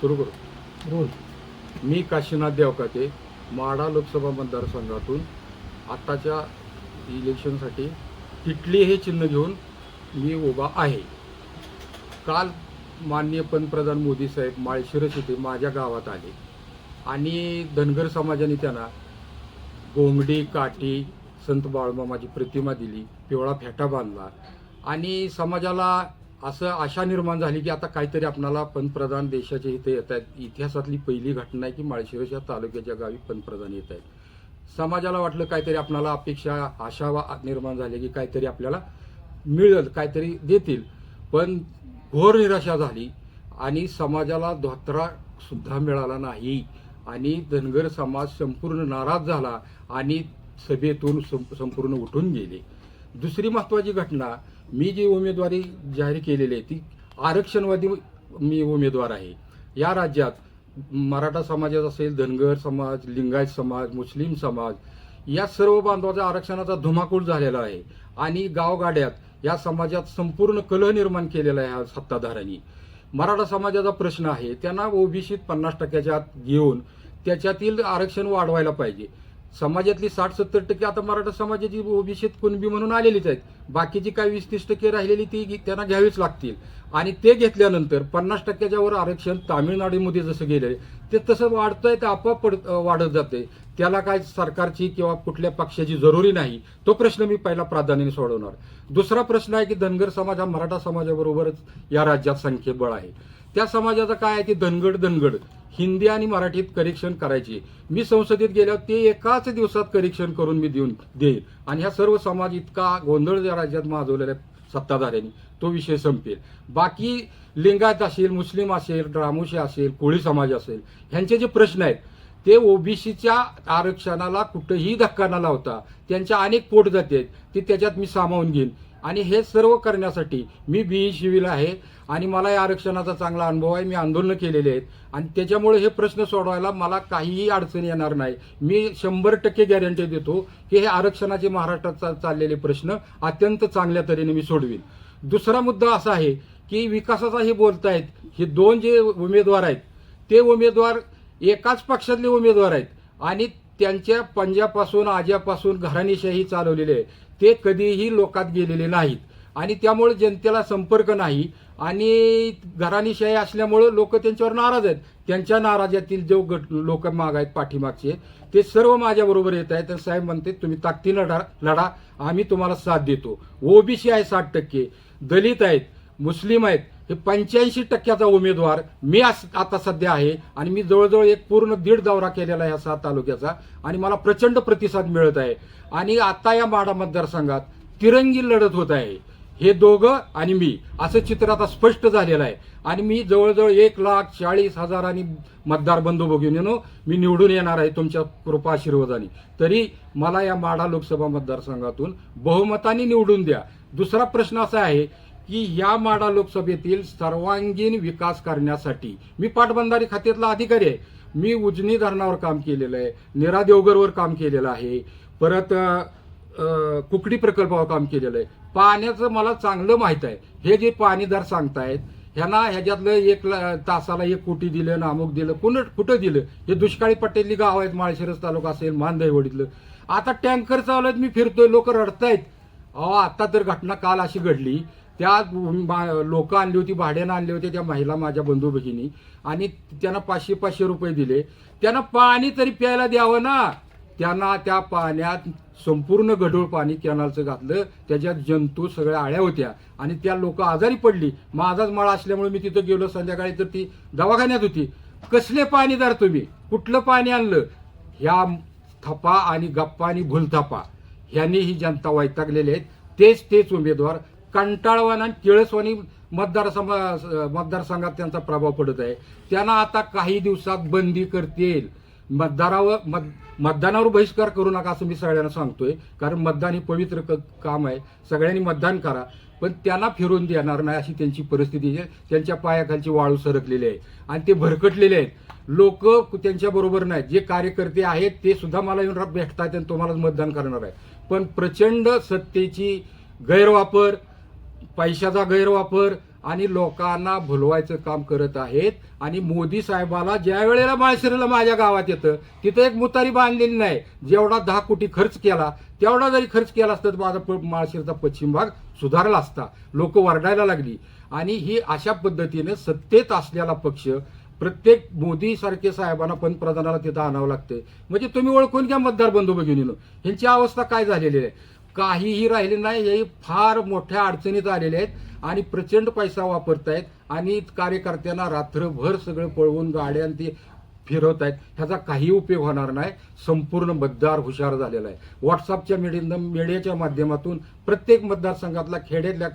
सुरू करू. रोल मी काशीनाथ देवकाते, माढा लोकसभा मतदारसंघातून आत्ताच्या इलेक्शनसाठी तिटली हे चिन्ह घेऊन मी उभा आहे. काल माननीय पंतप्रधान मोदी साहेब माळशिरस येथे माझ्या गावात आले आणि धनगर समाजाने त्यांना गोंगडी, काठी, संत बाळूमामाची प्रतिमा दिली, पिवळा फेटा बांधला आणि समाजाला असं आशा निर्माण झाली की आता काहीतरी आपणाला पंतप्रधान देशाच्या इथे येत आहेत. इतिहासातली पहिली घटना आहे की माळशिरस या तालुक्याच्या गावी पंतप्रधान येत आहेत. समाजाला वाटलं काहीतरी आपणाला अपेक्षा, आशा निर्माण झाली की काहीतरी आपल्याला मिळेल, काहीतरी देतील. पण घोर निराशा झाली आणि समाजाला धोत्रा सुद्धा मिळाला नाही आणि धनगर समाज संपूर्ण नाराज झाला आणि सभेतून संपूर्ण उठून गेले. दुसरी महत्त्वाची घटना, मी जी उमेदवारी जाहीर केलेली आहे ती आरक्षणवादी मी उमेदवार आहे. या राज्यात मराठा समाजात असेल, धनगर समाज, लिंगायत समाज, मुस्लिम समाज या सर्व बांधवाचा आरक्षणाचा धुमाकूळ झालेला आहे आणि गावगाड्यात या समाजात संपूर्ण कलह निर्माण केलेला आहे ह्या सत्ताधाऱ्यांनी. मराठा समाजाचा प्रश्न आहे, त्यांना ओबीसीत 50% आत घेऊन त्याच्यातील आरक्षण वाढवायला पाहिजे. समाजातली 60-70% आता मराठा समाजाची ओबीसीत कुणबी म्हणून आलेलीच आहेत. बाकीची काही 20-30% राहिलेली ती त्यांना घ्यावीच लागतील आणि ते घेतल्यानंतर 50%च्या वर आरक्षण तामिळनाडूमध्ये जसं गेलंय ते तसं वाढतंय, ते आपोआप वाढत जाते. त्याला काय सरकारची किंवा कुठल्या पक्षाची जरुरी नाही. तो प्रश्न मी पहिला प्राधान्याने सोडवणार. दुसरा प्रश्न आहे की धनगर समाज हा मराठा समाजाबरोबरच या राज्यात संख्येबळ आहे. त्या समाजाचं काय आहे की धनगड हिंदी आणि मराठीत करेक्शन करायची. मी संसदेत गेल्यावर ते एकाच दिवसात करेक्शन करून मी देईन आणि ह्या सर्व समाज इतका गोंधळ या राज्यात माजवलेला सत्ताधाऱ्यांनी तो विषय संपेल. बाकी लिंगायत असेल, मुस्लिम असेल, रामोशी असेल, कोळी समाज असेल, ह्यांचे जे प्रश्न आहेत ते ओबीसीच्या आरक्षणाला कुठेही धक्का न लावता त्यांच्या अनेक पोटजाती आहेत ते त्याच्यात मी सामावून घेईन आणि हे सर्व करण्यासाठी मी बीई शिविल आहे आणि मला या आरक्षणाचा चांगला अनुभव आहे. मी आंदोलनं केलेली आहेत आणि त्याच्यामुळे हे प्रश्न सोडवायला मला काहीही अडचण येणार नाही. मी 100% गॅरंटी देतो की हे आरक्षणाचे महाराष्ट्रात चाललेले प्रश्न अत्यंत चांगल्या तऱ्हेने मी सोडवीन. दुसरा मुद्दा असा आहे की विकासाचा हे बोलतायत, हे दोन जे उमेदवार आहेत ते उमेदवार एकाच पक्षातले उमेदवार आहेत आणि त्यांच्या पंजापासून आज्यापासून घराणेशाही चालवलेले आहे. ते कधीही लोकात गेलेले नाहीत आणि त्यामुळे जनतेला संपर्क नाही आणि घराणेशाही असल्यामुळे लोक त्यांच्यावर नाराज आहेत. त्यांच्या नाराजातील जो लोक माग आहेत पाठीमागचे ते सर्व माझ्याबरोबर येत आहेत. साहेब म्हणते तुम्ही ताकदीने लढा, आम्ही तुम्हाला साथ देतो. ओबीसी आहे 60%, दलित आहेत, मुस्लिम आहेत, हे 85%चा उमेदवार मी आता सध्या आहे आणि मी जवळजवळ एक पूर्ण 1.5 दौरा केलेला आहे या 7 तालुक्याचा आणि मला प्रचंड प्रतिसाद मिळत आहे. आणि आता या माढा मतदारसंघात तिरंगी लढत होत आहे. हे दोघं आणि मी असं चित्र आता स्पष्ट झालेलं आहे आणि मी जवळजवळ 1,40,000 मतदार बंधू भगिनींनो मी निवडून येणार आहे तुमच्या कृपा आशीर्वादाने. तरी मला या माढा लोकसभा मतदारसंघातून बहुमताने निवडून द्या. दुसरा प्रश्न असा आहे की या माढा लोकसभेतील सर्वांगीण विकास करण्यासाठी मी पाटबंधारे खात्यातला अधिकारी आहे. मी उजनी धरणावर काम केलेलं आहे, नीरा देवगरवर काम केलेलं आहे, परत कुकडी प्रकल्पावर काम केलेलं आहे. पाण्याचं मला चांगलं माहित आहे. हे जे पाणी दर सांगतायत ह्यांना ह्याच्यातलं 1 तासाला 1 कोटी दिलं ना अमुक दिलं, कुठं दिलं? हे दुष्काळी पट्ट्यातली गाव आहेत, माळशिरस तालुका असेल, मानदहीवडीतलं. आता टँकर चालवत मी फिरतोय, लोक रडतायत. आता तर घटना काल अशी घडली, त्या लोक आणली होती, भाड्यानं आणले होते त्या महिला माझ्या बंधू भगिनी आणि त्यांना 500-500 रुपये दिले. त्यांना पाणी तरी प्यायला द्यावं ना. त्यांना त्या पाण्यात संपूर्ण गढूळ पाणी कॅनलचं घातलं, त्याच्यात जंतू सगळ्या आळ्या होत्या आणि त्या लोक आजारी पडली. माझाच मळा असल्यामुळे मी तिथं गेलो संध्याकाळी तर ती दवाखान्यात होती. कसले पाणीदार तुम्ही, कुठलं पाणी आणलं? ह्या थपा आणि गप्पा आणि भुलथापा ह्यांनी ही जनता वैतागलेले आहेत. तेच उमेदवार कंटाळवान आणि किळसवानी मतदारसंघात त्यांचा प्रभाव पडत आहे. त्यांना आता काही दिवसात बंदी करतील. मतदानावर बहिष्कार करू नका असं मी सगळ्यांना सांगतोय, कारण मतदान हे पवित्र काम आहे. सगळ्यांनी मतदान करा, पण त्यांना फिरून देणार नाही अशी त्यांची परिस्थिती आहे. त्यांच्या पायाखालची वाळू सरकलेली आहे आणि ते भरकटलेले आहेत. लोक त्यांच्या बरोबर नाहीत. जे कार्यकर्ते आहेत ते सुद्धा मला येऊन भेटतात आणि तुम्हालाच मतदान करणार आहे. पण प्रचंड सत्तेची गैरवापर, पैशाचा गैरवापर आणि लोकांना भुलवायचं काम करत आहेत. आणि मोदी साहेबाला ज्या वेळेला माळशिरसला माझ्या गावात येतं तिथं एक मुतारी बांधलेली नाही. जेवढा 10 कोटी खर्च केला तेवढा जरी खर्च केला असता तर माझा माळशिरसचा पश्चिम भाग सुधारला असता. लोक वरडायला लागली. आणि ही अशा पद्धतीने सत्तेत असलेला पक्ष प्रत्येक मोदी सारखे साहेबांना पंतप्रधानाला तिथं आणावं लागते. म्हणजे तुम्ही ओळखून घ्या मतदार बंधू भगिनीनं ह्यांची अवस्था काय झालेली आहे. काहीही राहिले नाही. हे फार मोठ्या अडचणीत आलेले आहेत आणि प्रचंड पैसा वापरतायत आणि कार्यकर्त्यांना रात्रभर सगळं पळवून गाड्या ते फिरवत आहेत. ह्याचा काही उपयोग होणार नाही. संपूर्ण मतदार हुशार झालेला आहे. व्हॉट्सअपच्या मीडियाच्या माध्यमातून प्रत्येक मतदारसंघातल्या खेड्यातल्या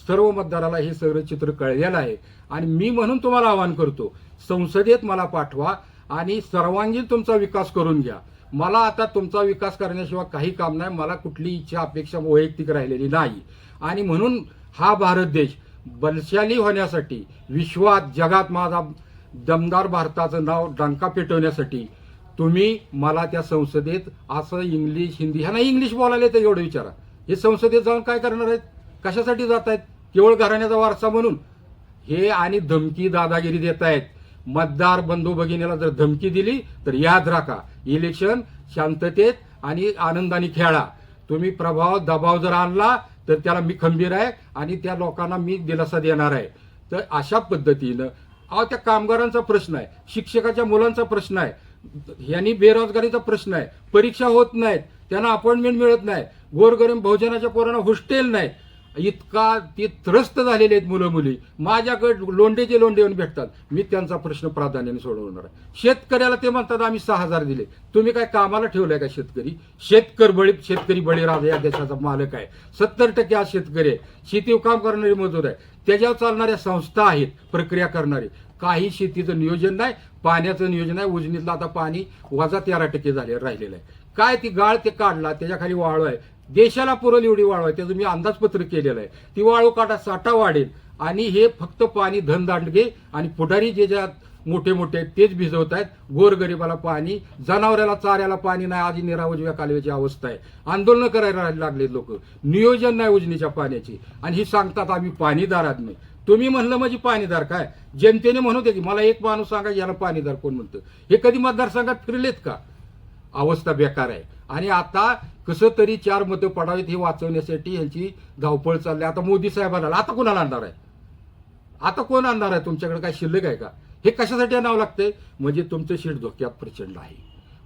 सर्व मतदाराला हे सगळं चित्र कळलेलं आहे. आणि मी म्हणून तुम्हाला आवाहन करतो, संसदेत मला पाठवा आणि सर्वांगीण तुमचा विकास करून घ्या. मला आता तुमचा विकास करण्याशिवाय काही काम नाही. मला कुठली इच्छा अपेक्षा वैयक्तिक राहिलेली नाही. आणि म्हणून हा भारत देश बलशाली होण्यासाठी, विश्वात जगात माझा दमदार भारताचं नाव डंका पेटवण्यासाठी तुम्ही मला त्या संसदेत असं इंग्लिश हिंदी ह्या नाही इंग्लिश बोलायला तर एवढं विचारा. हे संसदेत जाऊन काय करणार आहेत, कशासाठी जात आहेत, केवळ घराण्याचा वारसा म्हणून हे. आणि धमकी दादागिरी देत आहेत. मतदार बंधू भगिनीला जर धमकी दिली तर याद राखा, इलेक्शन शांततेत आणि आनंदाने खेळा. तुम्ही प्रभाव दबाव जर आणला तर त्याला मी खंबीर आहे आणि त्या लोकांना मी दिलासा देणार आहे. तर अशा पद्धतीनं त्या कामगारांचा प्रश्न आहे, शिक्षकाच्या मुलांचा प्रश्न आहे, यांनी बेरोजगारीचा प्रश्न आहे, परीक्षा होत नाहीत, त्यांना अपॉइंटमेंट मिळत नाही, गोरगरीब बहुजनाच्या पोरांना हॉस्टेल नाही. इतका ते त्रस्त झालेले आहेत मुलं मुली. माझ्याकडे लोंडेचे लोंडे येऊन भेटतात. मी त्यांचा प्रश्न प्राधान्याने सोडवणार आहे. शेतकऱ्याला ते म्हणतात आम्ही 6,000 दिले. तुम्ही काय कामाला ठेवलंय का शेतकरी? शेतकरी बळीराजा या देशाचा मालक आहे. 70% आज शेतकरी आहे. शेती काम करणारे मजूर आहे. त्याच्यावर चालणाऱ्या संस्था आहेत प्रक्रिया करणारे. काही शेतीचं नियोजन नाही, पाण्याचं नियोजन आहे. उजनीतलं आता पाणी -13% झाले राहिलेलं आहे. काय ती गाळ ते काढला, त्याच्याखाली वाळू आहे. देशाला पुरेल एवढी वाळू आहे. त्याचं मी अंदाजपत्रक केलेलं आहे. ती वाळू काटा साठा वाढेल आणि हे फक्त पाणी धनदांडगे आणि पुढारी जे ज्या मोठे मोठे तेच भिजवत आहेत. गोरगरिबाला पाणी, जनावराला चाऱ्याला पाणी नाही. आधी उजव्या कालव्याची अवस्था आहे. आंदोलन करायला लागले लोक. नियोजन नाही उजनीच्या पाण्याची आणि ही सांगतात आम्ही पाणीदार आहात. नाही तुम्ही म्हणलं म्हणजे पाणीदार काय? जनतेने म्हणू दे की मला एक माणूस सांगा याला पाणीदार कोण म्हणतं. हे कधी मतदारसंघात फिरलेत का? अवस्था बेकार आहे. आणि आता कसं तरी 4 मतं पडावीत हे वाचवण्यासाठी यांची धावपळ चालली. आता मोदी साहेबांना आता कोणाला आणणार आहे? आता कोण आणणार आहे? तुमच्याकडे काय शिल्लक आहे का? हे कशासाठी नाव लागतंय? म्हणजे तुमचं शीट धोक्यात प्रचंड आहे.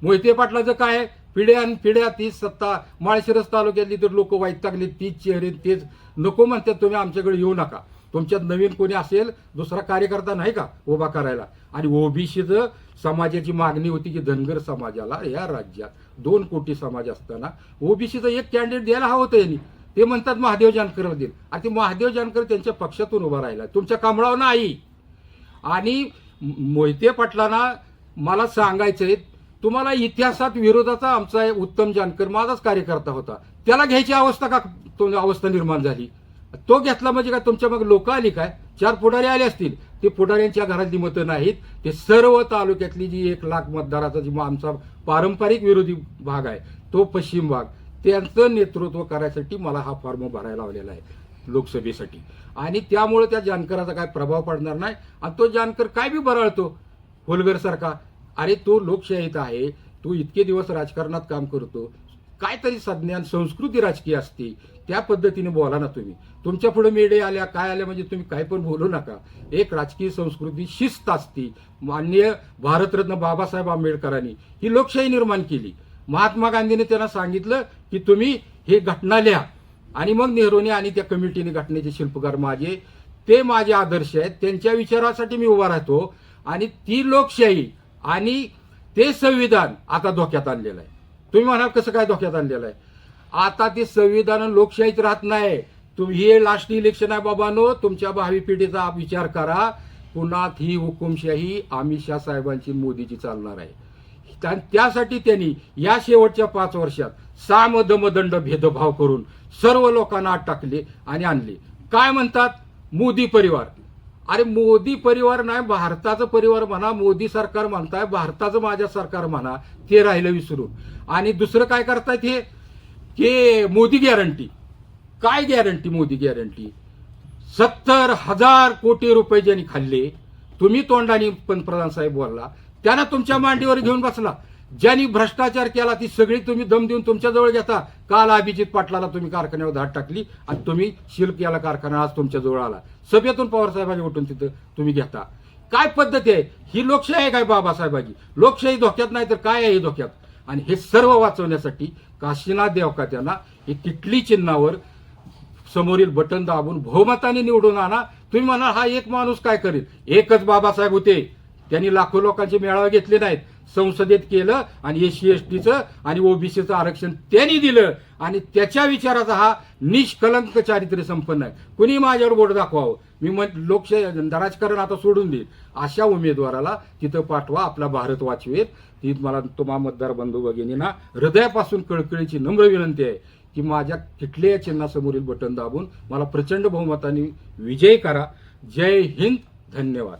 मोहिते पाटलाचं काय? पिढ्या तीच सत्ता. माळशिरस तालुक्यातली तर लोक वैतागली. तीच चेहरे तेच नको म्हणतात. तुम्ही आमच्याकडे येऊ नका. तुमच्यात नवीन कोणी असेल दुसरा कार्यकर्ता नाही का उभा करायला? आणि ओबीसीचं समाजाची मागणी होती की धनगर समाजाला या राज्यात 2 कोटी समाज असताना ओबीसीचं एक कॅन्डिडेट द्यायला हवं होतं यांनी. ते म्हणतात महादेव जानकरला देईल. आणि ते महादेव जानकर त्यांच्या पक्षातून उभा राहिला, तुमच्या कमळावर नाही. आणि मोहिते पाटलांना मला सांगायचंय, तुम्हाला इतिहासात विरोधाचा आमचा उत्तम जानकर माझाच कार्यकर्ता होता. त्याला घ्यायची अवस्था निर्माण झाली. तो घेतला म्हणजे काय? तुमच्या मग लोक आली काय? 4 पुढारी आले असतील. ते पुढाऱ्यांच्या घरातली मतं नाहीत. ते सर्व तालुक्यातली जी 1 लाख मतदाराचा जी आमचा पारंपरिक विरोधी भाग आहे तो पश्चिम भाग, त्यांचं नेतृत्व करायसाठी मला हा फॉर्म भरायला लावलेला आहे लोकसभेसाठी. आणि त्यामुळे त्या जानकराचा काय प्रभाव पडणार नाही. आणि तो जानकर काय बी बरळतो होलगर सारखा. अरे तो लोकशाहीत आहे. तू इतके दिवस राजकारणात काम करतो, काहीतरी संज्ञान संस्कृती राजकीय असते त्या पद्धतीने बोला ना तुम्ही. तुमच्या पुढे मेडे आल्या काय आल्या म्हणजे तुम्ही काय पण बोलू नका. एक राजकीय संस्कृती शिस्त असती. माननीय भारतरत्न बाबासाहेब आंबेडकरांनी ही लोकशाही निर्माण केली. महात्मा गांधीने त्यांना सांगितलं की तुम्ही हे घटना लिहा. आणि मग नेहरूने आणि त्या कमिटीने घटनेचे शिल्पकार ते माझे आदर्श आहेत. त्यांच्या विचारासाठी मी उभा राहतो. आणि ती लोकशाही आणि ते संविधान आता धोक्यात आणलेलं आहे. तुम्ही म्हणाल कसं काय धोक्यात आणलेलं आहे? आता ते संविधान लोकशाहीत राहत नाही. तुम्ही हे लास्ट इलेक्शन आहे बाबांनो, तुमच्या भावी पिढीचा विचार करा. पुन्हा ही हुकुमशाही अमित शाह साहेबांची मोदीची चालणार आहे. त्यासाठी त्यांनी या शेवटच्या 5 वर्षात साम दमदंड भेदभाव करून सर्व लोकांना आत टाकले आणि आणले. काय म्हणतात? मोदी परिवार. अरे मोदी परिवार नाही, भारताचं परिवार म्हणा. मोदी सरकार म्हणताय, भारताचं माझ्या सरकार म्हणा. ते राहिलं विसरून. आणि दुसरं काय करतायत हे मोदी गॅरंटी. काय गॅरंटी? मोदी गॅरंटी 70,000 कोटी रुपये ज्यांनी खाल्ले, तुम्ही तोंडाने पंतप्रधान साहेब बोलला, त्यांना तुमच्या मांडीवर घेऊन बसला. ज्यांनी भ्रष्टाचार केला ती सगळी तुम्ही दम देऊन तुमच्याजवळ घेता. काल अभिजित पाटलाला तुम्ही कारखान्यावर धाड टाकली आणि तुम्ही शिल्प याला कारखाना आज तुमच्याजवळ आला. सभेतून पवार साहेबांनी उठून तिथं तुम्ही घेता. काय पद्धत आहे ही? लोकशाही आहे काय बाबासाहेबांची? लोकशाही धोक्यात नाही तर काय आहे हे धोक्यात? आणि हे सर्व वाचवण्यासाठी काशीनाथ देवकात्यांना हे किटली चिन्हावर समोरील बटन दाबून बहुमताने निवडून आणा. तुम्ही म्हणाल हा एक माणूस काय करेल? एकच बाबासाहेब होते, त्यांनी लाखो लोकांचे मेळावे घेतले नाहीत, संसदेत केलं आणि एससी एसटीचं आणि ओबीसीचं आरक्षण त्यांनी दिलं आणि त्याच्या विचाराचा हा निष्कलंक चारित्र्य संपन्न आहे. कुणी माझ्यावर बोट दाखवावं, मी लोकशाही राजकारण आता सोडून देईल. अशा उमेदवाराला तिथं पाठवा, आपला भारत वाचवेल. ती मला तुम्हा मतदार बंधू भगिनींना हृदयापासून कळकळीची नम्र विनंती आहे की माझ्या कुठल्याही चिन्हासमोरील बटन दाबून मला प्रचंड बहुमताने विजयी करा. जय हिंद, धन्यवाद.